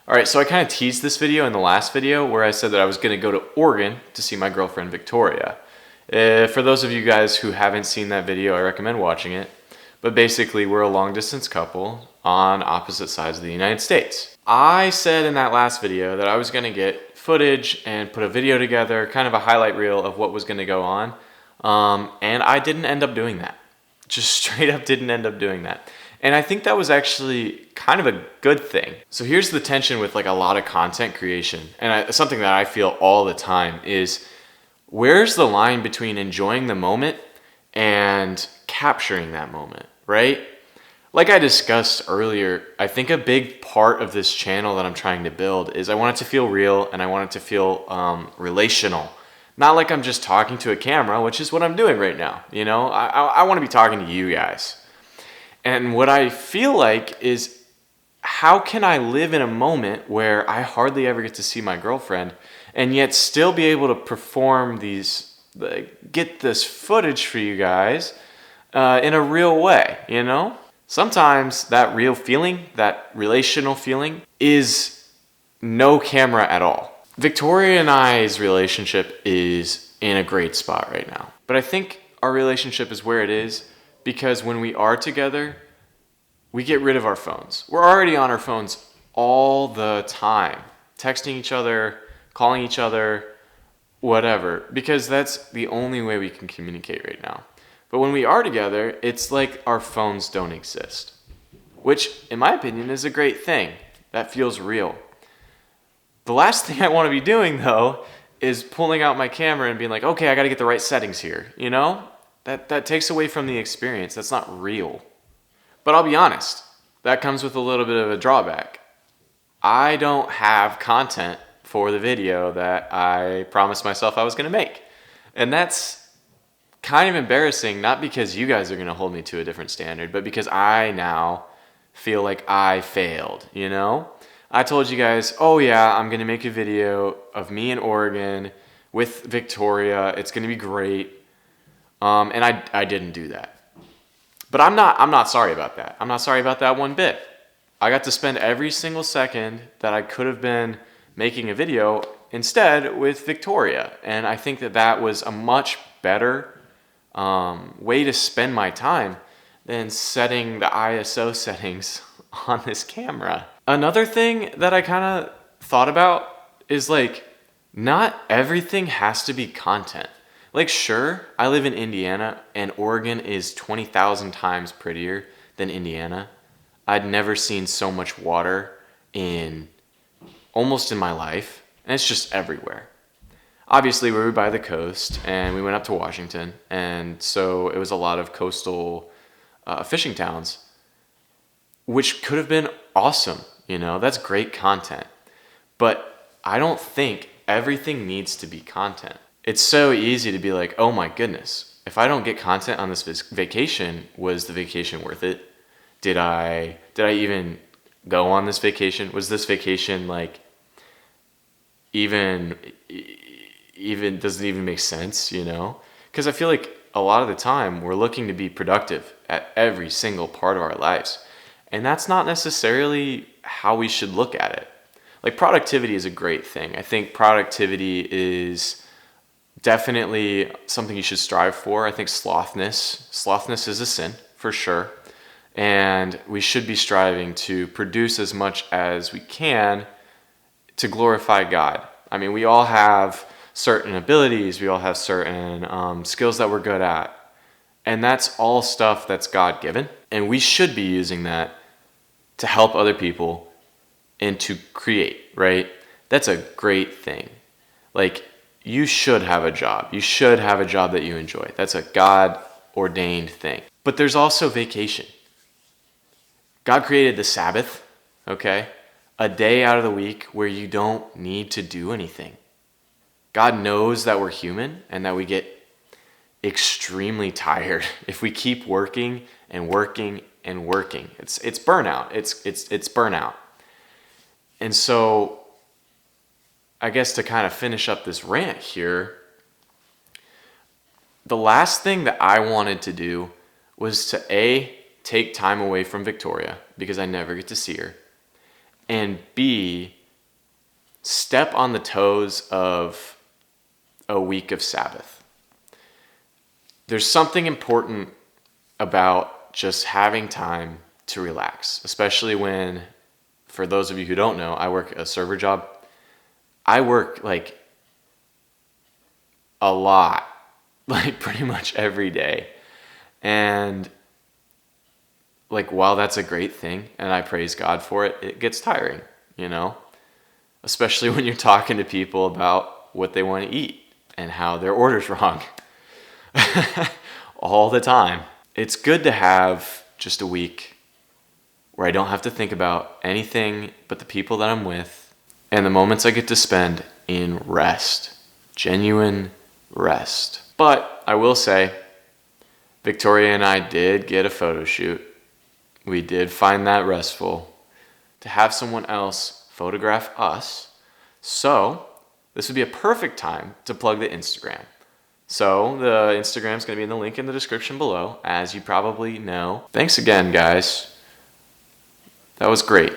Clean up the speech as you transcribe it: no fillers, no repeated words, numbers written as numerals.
All right, so I kind of teased this video in the last video where I said that I was going to go to Oregon to see my girlfriend Victoria. For those of you guys who haven't seen that video, I recommend watching it. But basically, we're a long distance couple on opposite sides of the United States. I said in that last video that I was going to get footage and put a video together, kind of a highlight reel of what was going to go on. And I didn't end up doing that. Just straight up didn't end up doing that. And I think that was actually kind of a good thing. So here's the tension with like a lot of content creation. And something that I feel all the time is, where's the line between enjoying the moment and capturing that moment, right? Like I discussed earlier, I think a big part of this channel that I'm trying to build is I want it to feel real and I want it to feel relational. Not like I'm just talking to a camera, which is what I'm doing right now. You know, I want to be talking to you guys. And what I feel like is, how can I live in a moment where I hardly ever get to see my girlfriend and yet still be able to perform get this footage for you guys in a real way, you know? Sometimes that real feeling, that relational feeling, is no camera at all. Victoria and I's relationship is in a great spot right now. But I think our relationship is where it is because when we are together, we get rid of our phones. We're already on our phones all the time, texting each other, calling each other, whatever, because that's the only way we can communicate right now. But when we are together, it's like our phones don't exist, which, in my opinion, is a great thing. That feels real. The last thing I want to be doing, though, is pulling out my camera and being like, okay, I got to get the right settings here, you know? That takes away from the experience. That's not real. But I'll be honest, that comes with a little bit of a drawback. I don't have content for the video that I promised myself I was going to make. And that's kind of embarrassing, not because you guys are going to hold me to a different standard, but because I now feel like I failed, you know? I told you guys, oh yeah, I'm going to make a video of me in Oregon with Victoria. It's going to be great. And I didn't do that. But I'm not sorry about that. I'm not sorry about that one bit. I got to spend every single second that I could have been making a video instead with Victoria. And I think that was a much better way to spend my time than setting the ISO settings on this camera. Another thing that I kind of thought about is like, not everything has to be content. Like, sure, I live in Indiana and Oregon is 20,000 times prettier than Indiana. I'd never seen so much water almost in my life, and it's just everywhere. Obviously, we were by the coast and we went up to Washington, and so it was a lot of coastal fishing towns, which could have been awesome, you know, that's great content. But I don't think everything needs to be content. It's so easy to be like, oh my goodness, if I don't get content on this vacation, was the vacation worth it? Did I even go on this vacation? Was this vacation like even doesn't even make sense, you know? Because I feel like a lot of the time we're looking to be productive at every single part of our lives. And that's not necessarily how we should look at it. Like, productivity is a great thing. I think productivity is definitely something you should strive for. I think slothfulness is a sin, for sure. And we should be striving to produce as much as we can to glorify God. I mean, we all have certain abilities, we all have certain skills that we're good at. And that's all stuff that's God-given. And we should be using that to help other people and to create, right? That's a great thing. Like, you should have a job. You should have a job that you enjoy. That's a God-ordained thing. But there's also vacation. God created the Sabbath, okay? A day out of the week where you don't need to do anything. God knows that we're human and that we get extremely tired if we keep working and working and working. It's burnout. It's burnout. And so, I guess to kind of finish up this rant here, the last thing that I wanted to do was to take time away from Victoria because I never get to see her, and B, step on the toes of a week of Sabbath. There's something important about just having time to relax, especially when, for those of you who don't know, I work a server job. I work like a lot, like pretty much every day. And like, while that's a great thing and I praise God for it, it gets tiring, you know? Especially when you're talking to people about what they want to eat and how their order's wrong all the time. It's good to have just a week where I don't have to think about anything but the people that I'm with and the moments I get to spend in rest, genuine rest. But I will say, Victoria and I did get a photo shoot. We did find that restful to have someone else photograph us. So this would be a perfect time to plug the Instagram. So the Instagram is going to be in the link in the description below, as you probably know. Thanks again, guys. That was great.